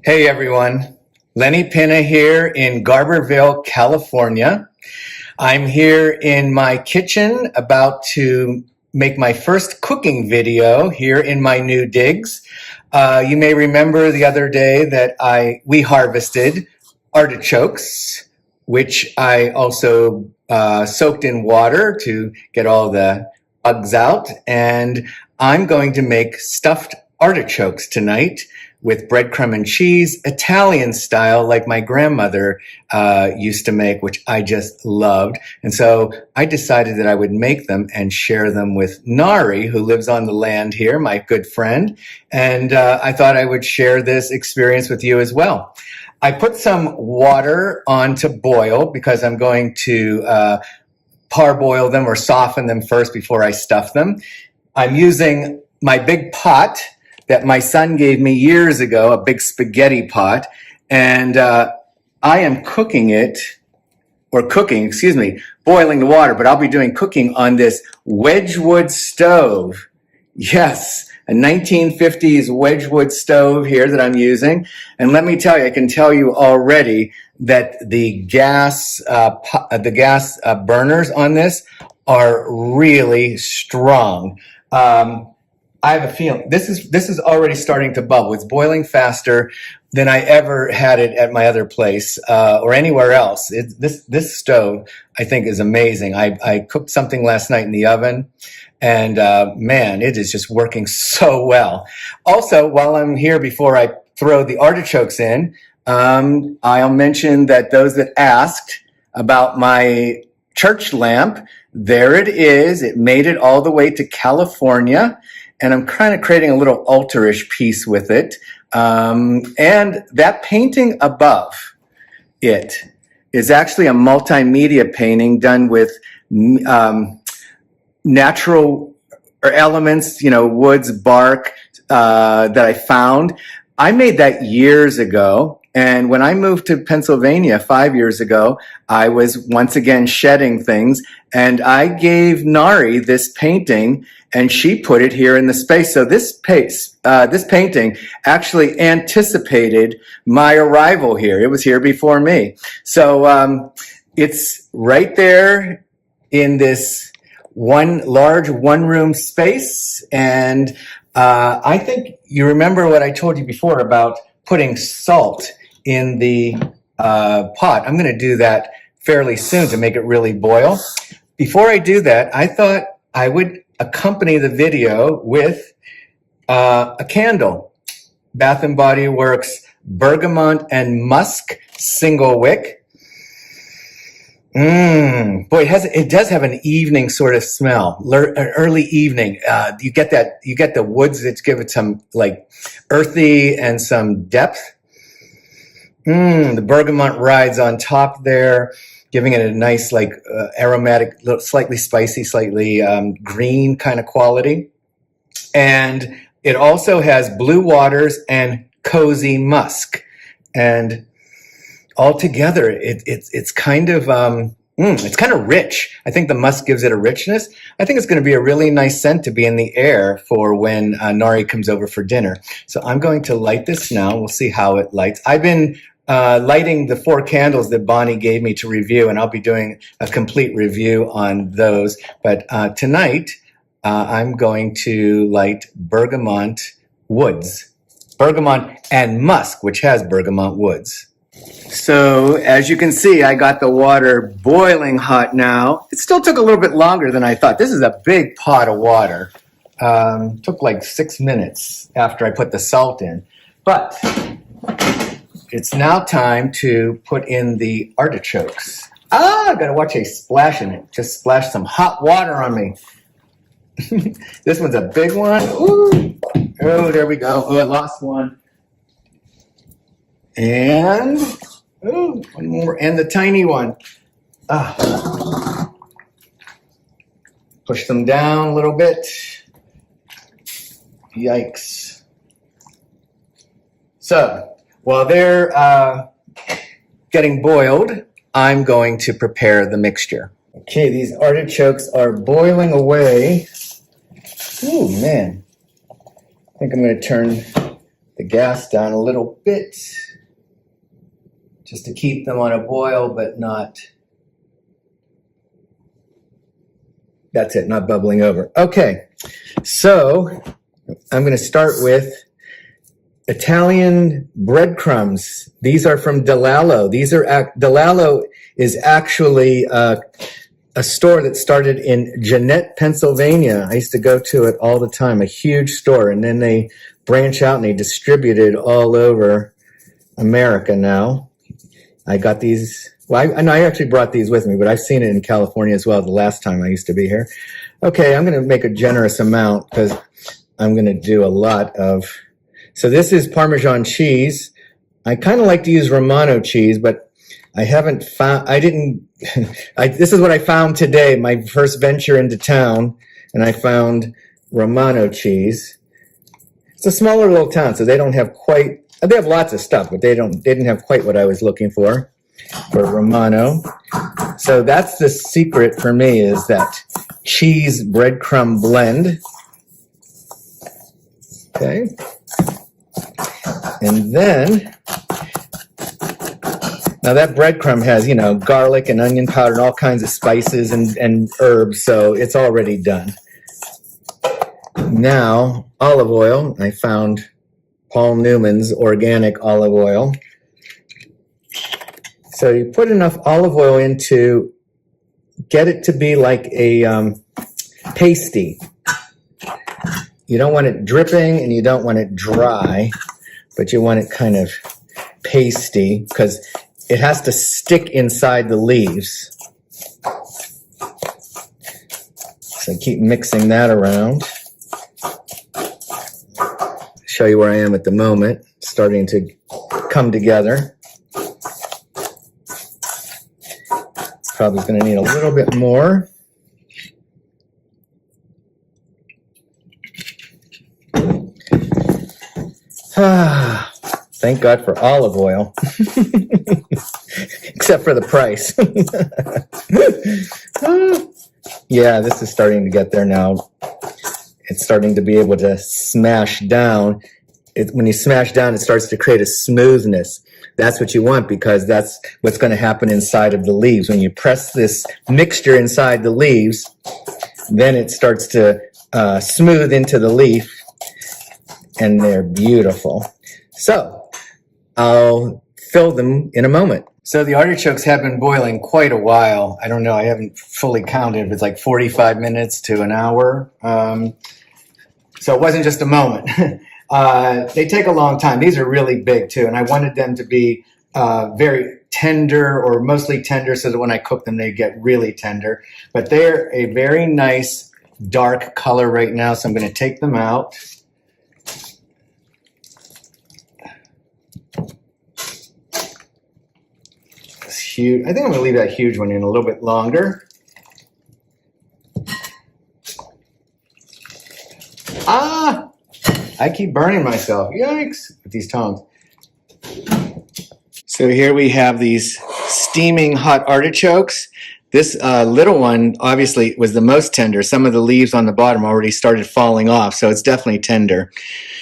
Hey everyone, Lenny Pinna here in Garberville, California. I'm here in my kitchen about to make my first cooking video here in my new digs. You may remember the other day that we harvested artichokes, which I also soaked in water to get all the bugs out. And I'm going to make stuffed artichokes tonight with breadcrumb and cheese, Italian style, like my grandmother used to make, which I just loved. And so I decided that I would make them and share them with Nari, who lives on the land here, my good friend. And I thought I would share this experience with you as well. I put some water on to boil because I'm going to parboil them or soften them first before I stuff them. I'm using my big pot that my son gave me years ago, a big spaghetti pot, and I am boiling the water, but I'll be doing cooking on this Wedgwood stove. Yes, a 1950s Wedgwood stove here that I'm using. And let me tell you, I can tell you already that the gas burners on this are really strong. I have a feeling this is already starting to bubble. It's boiling faster than I ever had it at my other place or anywhere else. This stove, I think, is amazing. I cooked something last night in the oven, and man, it is just working so well. Also, while I'm here, before I throw the artichokes in, I'll mention that those that asked about my church lamp, there it is. It made it all the way to California. And I'm kind of creating a little altar-ish piece with it. And that painting above it is actually a multimedia painting done with natural elements, woods, bark that I found. I made that years ago. And when I moved to Pennsylvania 5 years ago, I was once again shedding things. And I gave Nari this painting, and she put it here in the space. So this painting actually anticipated my arrival here. It was here before me. So it's right there in this large one-room space. And I think you remember what I told you before about putting salt in the pot. I'm going to do that fairly soon to make it really boil. Before I do that, I thought I would accompany the video with a candle. Bath & Body Works Bergamot and Musk single wick. Boy, it does have an evening sort of smell, an early evening. You get the woods that give it some like earthy and some depth. The bergamot rides on top there, giving it a nice, aromatic, slightly spicy, slightly green kind of quality. And it also has blue waters and cozy musk. And altogether, it's kind of rich. I think the musk gives it a richness. I think it's going to be a really nice scent to be in the air for when Nari comes over for dinner. So I'm going to light this now. We'll see how it lights. I've been lighting the 4 candles that Bonnie gave me to review, and I'll be doing a complete review on those. But tonight, I'm going to light bergamot and musk, which has bergamot woods. So as you can see, I got the water boiling hot now. It still took a little bit longer than I thought. This is a big pot of water. Took like 6 minutes after I put the salt in. But it's now time to put in the artichokes. I gotta watch a splash in it. Just splash some hot water on me. This one's a big one. Ooh. Oh, there we go. Oh, I lost one. And one more, and the tiny one. Push them down a little bit. Yikes. So while they're getting boiled, I'm going to prepare the mixture. Okay, these artichokes are boiling away. Ooh, man. I think I'm going to turn the gas down a little bit just to keep them on a boil, but not, that's it, not bubbling over. Okay, so I'm going to start with Italian breadcrumbs. These are from Delallo. Delallo is actually a store that started in Jeannette, Pennsylvania. I used to go to it all the time, a huge store, and then they branch out and they distribute it all over America now. I got these, well, I actually brought these with me, but I've seen it in California as well the last time I used to be here. Okay, I'm going to make a generous amount because I'm going to do a lot of, so this is Parmesan cheese. I kind of like to use Romano cheese, but I haven't found, this is what I found today, my first venture into town, and I found Romano cheese. It's a smaller little town, so they don't have quite, they have lots of stuff, but they didn't have quite what I was looking for Romano. So that's the secret for me, is that cheese breadcrumb blend. Okay. And then, now that breadcrumb has, you know, garlic and onion powder and all kinds of spices and herbs, so it's already done. Now, olive oil. I found Paul Newman's organic olive oil. So you put enough olive oil in to get it to be like a pasty. You don't want it dripping and you don't want it dry, but you want it kind of pasty because it has to stick inside the leaves. So keep mixing that around. Show you where I am at the moment, starting to come together. Probably going to need a little bit more. Thank God for olive oil. Except for the price. Yeah, this is starting to get there now. It's starting to be able to smash down. When you smash down, it starts to create a smoothness. That's what you want, because that's what's going to happen inside of the leaves. When you press this mixture inside the leaves, then it starts to smooth into the leaf, and they're beautiful. So I'll fill them in a moment. So the artichokes have been boiling quite a while. I don't know, I haven't fully counted. It's like 45 minutes to an hour. So it wasn't just a moment. They take a long time. These are really big too, and I wanted them to be very tender, or mostly tender, so that when I cook them they get really tender. But they're a very nice dark color right now, so I'm going to take them out. It's huge. I think I'm going to leave that huge one in a little bit longer. I keep burning myself. Yikes, with these tongs. So here we have these steaming hot artichokes. This little one obviously was the most tender. Some of the leaves on the bottom already started falling off, so it's definitely tender.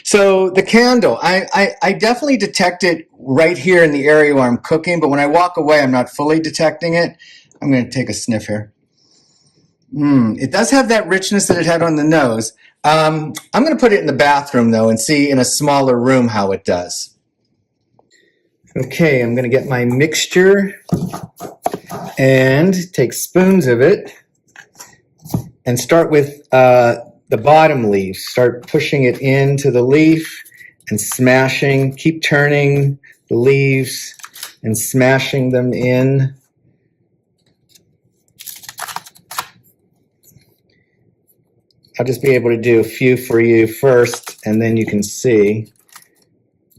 So the candle, I definitely detect it right here in the area where I'm cooking, but when I walk away, I'm not fully detecting it. I'm going to take a sniff here. It does have that richness that it had on the nose. I'm going to put it in the bathroom, though, and see in a smaller room how it does. Okay, I'm going to get my mixture and take spoons of it and start with the bottom leaf. Start pushing it into the leaf and smashing. Keep turning the leaves and smashing them in. I'll just be able to do a few for you first, and then you can see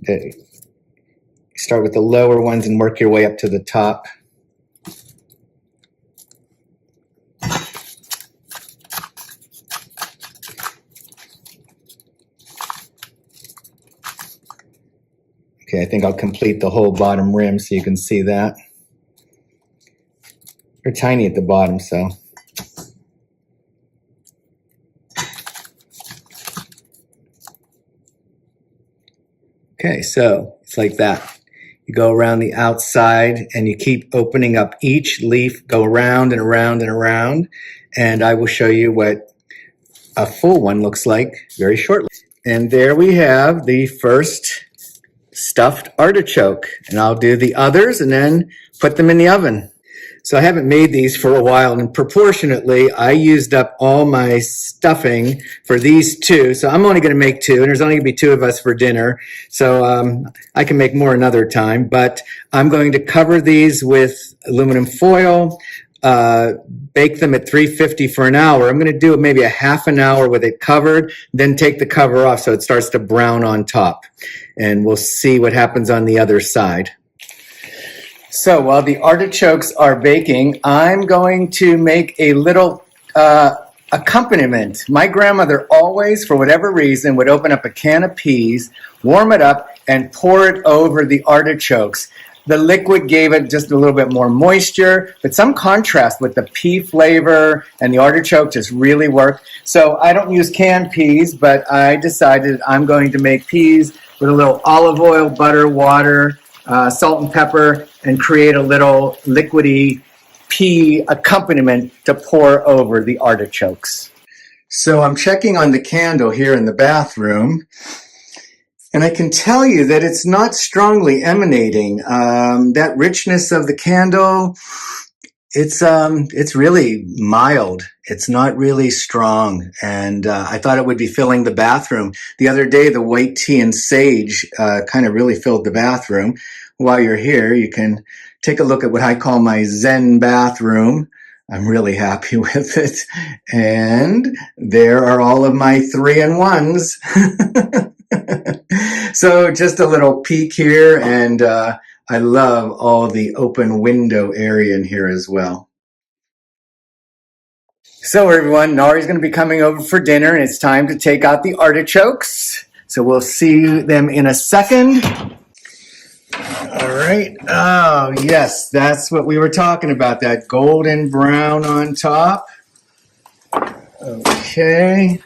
that you start with the lower ones and work your way up to the top. Okay, I think I'll complete the whole bottom rim so you can see that. They're tiny at the bottom, so. Okay, so it's like that. You go around the outside and you keep opening up each leaf, go around and around and around, and I will show you what a full one looks like very shortly. And there we have the first stuffed artichoke, and I'll do the others and then put them in the oven. So I haven't made these for a while, and proportionately, I used up all my stuffing for these two. So I'm only going to make two, and there's only going to be two of us for dinner. So I can make more another time, but I'm going to cover these with aluminum foil, bake them at 350 for an hour. I'm going to do it maybe a half an hour with it covered, then take the cover off so it starts to brown on top. And we'll see what happens on the other side. So while the artichokes are baking, I'm going to make a little accompaniment. My grandmother always, for whatever reason, would open up a can of peas, warm it up, and pour it over the artichokes. The liquid gave it just a little bit more moisture, but some contrast with the pea flavor and the artichoke just really worked. So I don't use canned peas, but I decided I'm going to make peas with a little olive oil, butter, water, salt and pepper, and create a little liquidy pea accompaniment to pour over the artichokes. So I'm checking on the candle here in the bathroom, and I can tell you that it's not strongly emanating. That richness of the candle, it's really mild. It's not really strong, and I thought it would be filling the bathroom. The other day, the white tea and sage kind of really filled the bathroom. While you're here, you can take a look at what I call my Zen bathroom. I'm really happy with it. And there are all of my 3-in-1s. So just a little peek here, and I love all the open window area in here as well. So everyone, Nari's going to be coming over for dinner, and it's time to take out the artichokes. So we'll see them in a second. All right. Oh, yes, that's what we were talking about, that golden brown on top. Okay.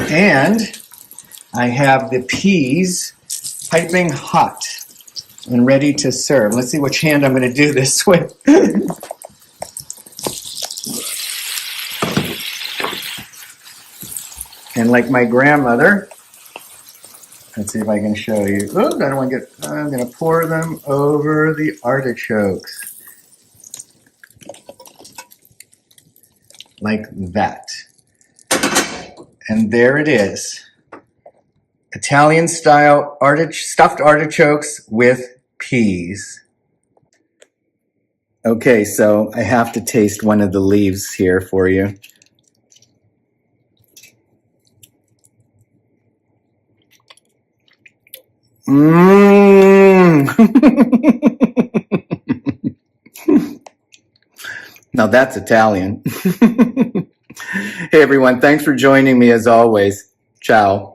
And I have the peas piping hot and ready to serve. Let's see which hand I'm going to do this with. And like my grandmother, let's see if I can show you. Oops, I don't want to get, I'm going to pour them over the artichokes. Like that. And there it is. Italian style stuffed artichokes with peas. Okay, so I have to taste one of the leaves here for you. Mmm. Now that's Italian. Hey everyone, thanks for joining me as always. Ciao.